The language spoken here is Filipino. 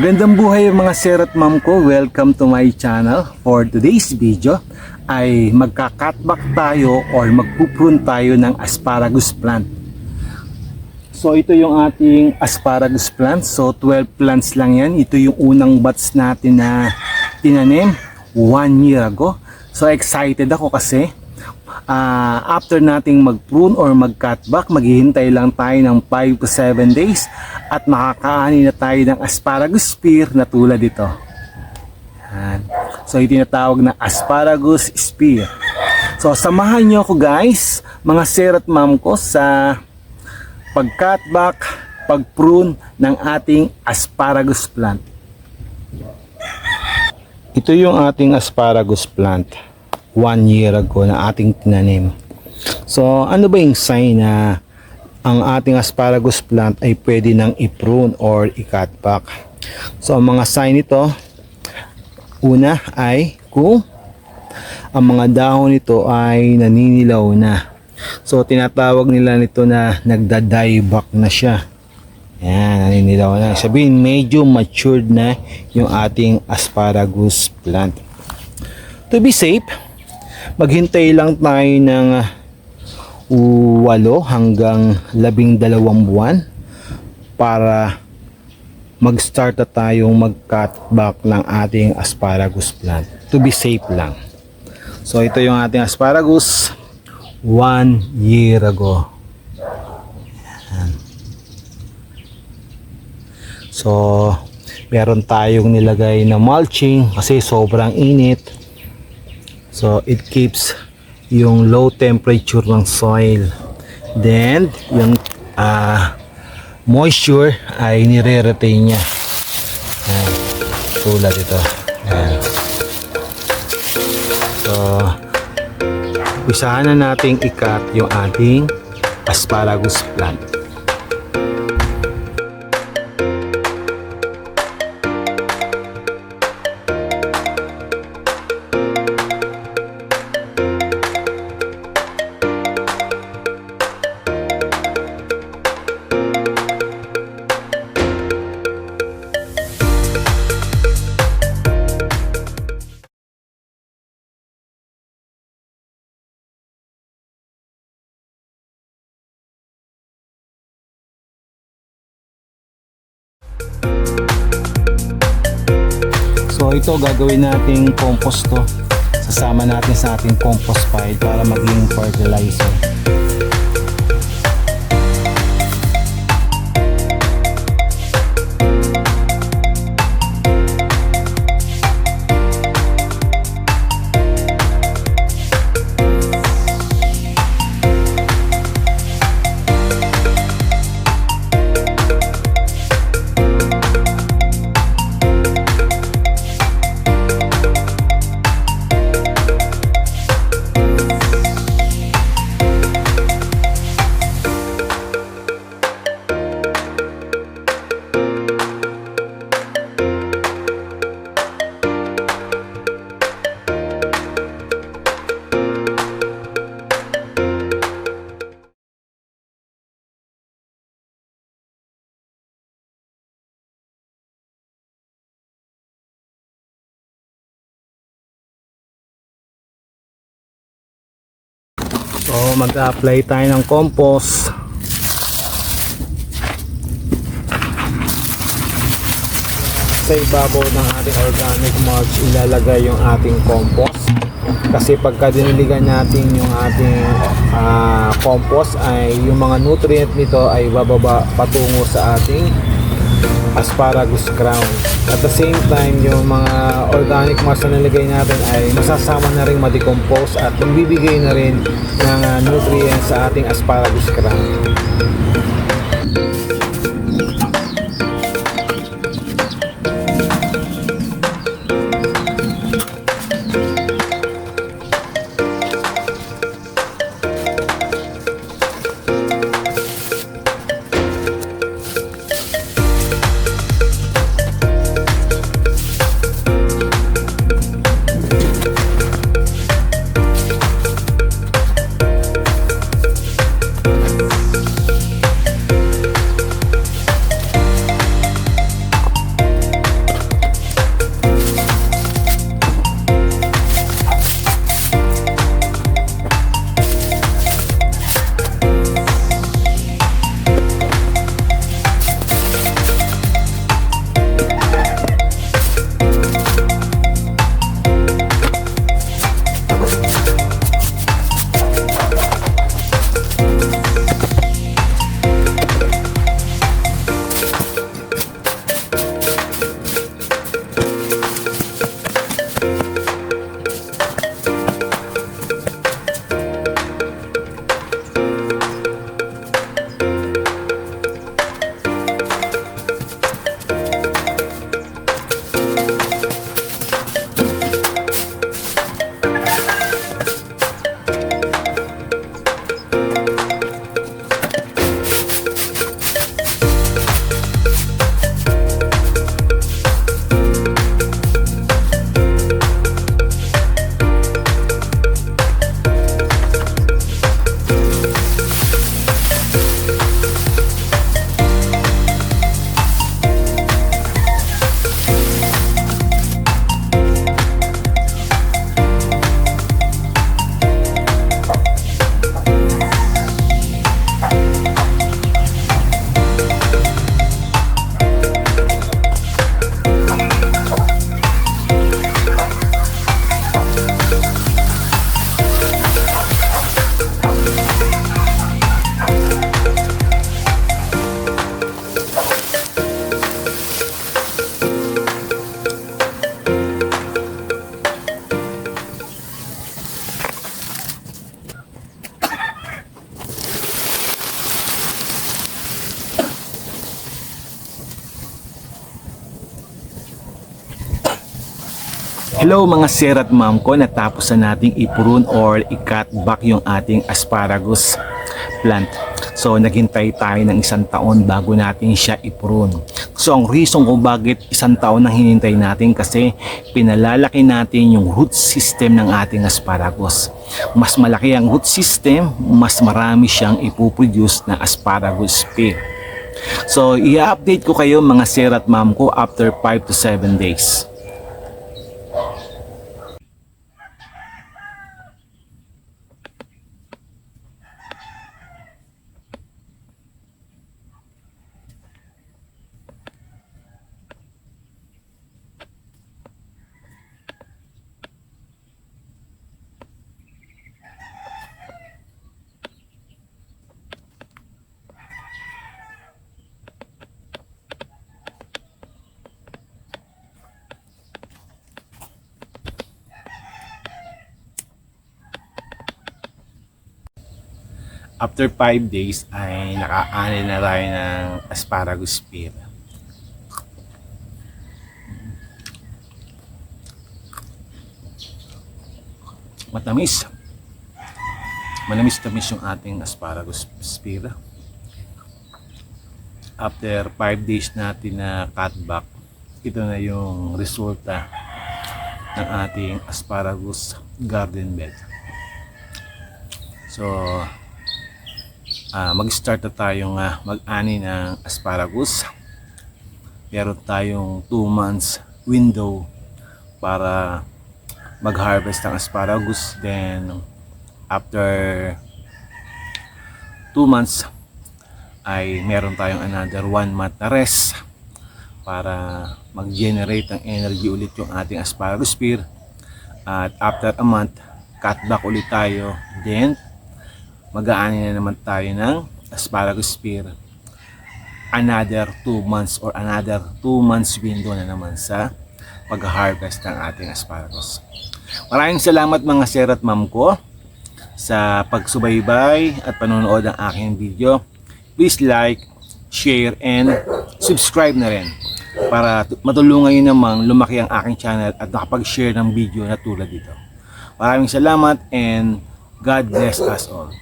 Magandang buhay mga sir at ma'am ko. Welcome to my channel. For today's video ay magka-cutback tayo or magpuprune tayo ng asparagus plant. So ito yung ating asparagus plant. So 12 plants lang yan. Ito yung unang batch natin na tinanim 1 year ago. So excited ako kasi after nating mag-prune or mag-cutback, maghihintay lang tayo ng 5 to 7 days at makakaani na tayo ng asparagus spear na tulad ito. Yan. So ito yung tinatawag na asparagus spear. So samahan nyo ako guys, mga sir at ma'am ko, sa pag-cutback, pag-prune ng ating asparagus plant. Ito yung ating asparagus plant 1 year ago na ating tinanim. So ano ba yung sign na ang ating asparagus plant ay pwede nang i-prune or i-cutback? So ang mga sign nito, una ay kung ang mga dahon nito ay naninilaw na. So tinatawag nila nito na nagda-dieback na siya. Yan, naninilaw na. Sabihin medyo matured na yung ating asparagus plant. To be safe, maghintay lang tayo ng 8 hanggang 12 buwan para mag-start na tayong mag-cutback ng ating asparagus plant. To be safe lang. So ito yung ating asparagus 1 year ago. Yan. So meron tayong nilagay na mulching kasi sobrang init. So it keeps yung low temperature ng soil. Then yung moisture ay nire-retain niya. Ayan, tulad ito. Ayan. So usahan na nating i-cut yung ating asparagus plant. So ito gagawin nating compost to. Sasama natin sa ating compost pile para maging fertilizer. So mag-apply tayo ng compost. Sa ibabaw ng ating organic mulch ilalagay yung ating compost. Kasi pagka diniligan natin yung ating compost ay yung mga nutrient nito ay bababa patungo sa ating asparagus crown. At the same time, yung mga organic mulch na nilagay natin ay masasama na rin ma-decompose at magbibigay na rin ng nutrients sa ating asparagus crown. Hello mga sir at ma'am ko, natapos na nating i-prune or i-cut back yung ating asparagus plant. So naghintay tayo ng 1 taon bago natin siya i-prune. So ang reason kung bakit 1 taon nang hinintay natin kasi pinalalaki natin yung root system ng ating asparagus. Mas malaki ang root system, mas marami siyang ipuproduce na asparagus spear. So i-update ko kayo mga sir at ma'am ko after 5 to 7 days. After 5 days ay nakaani na tayo ng asparagus spear. Matamis. Manamis-tamis yung ating asparagus spear. After 5 days natin na cut back, ito na yung resulta ng ating asparagus garden bed. So, mag-start na tayong mag-ani ng asparagus. Meron tayong 2 months window para mag-harvest ng asparagus. Then after 2 months ay meron tayong another 1 month na rest para mag-generate ng energy ulit yung ating asparagus spear. At after a month, cut back ulit tayo. Then mag-aani na naman tayo ng asparagus spear. Another 2 months or another 2 months window na naman sa pag-harvest ng ating asparagus. Maraming salamat mga sir at ma'am ko sa pagsubaybay at panonood ng aking video. Please like, share, and subscribe na rin para matulungan nyo namang lumaki ang aking channel at nakapag-share ng video na tulad dito. Maraming salamat and God bless us all.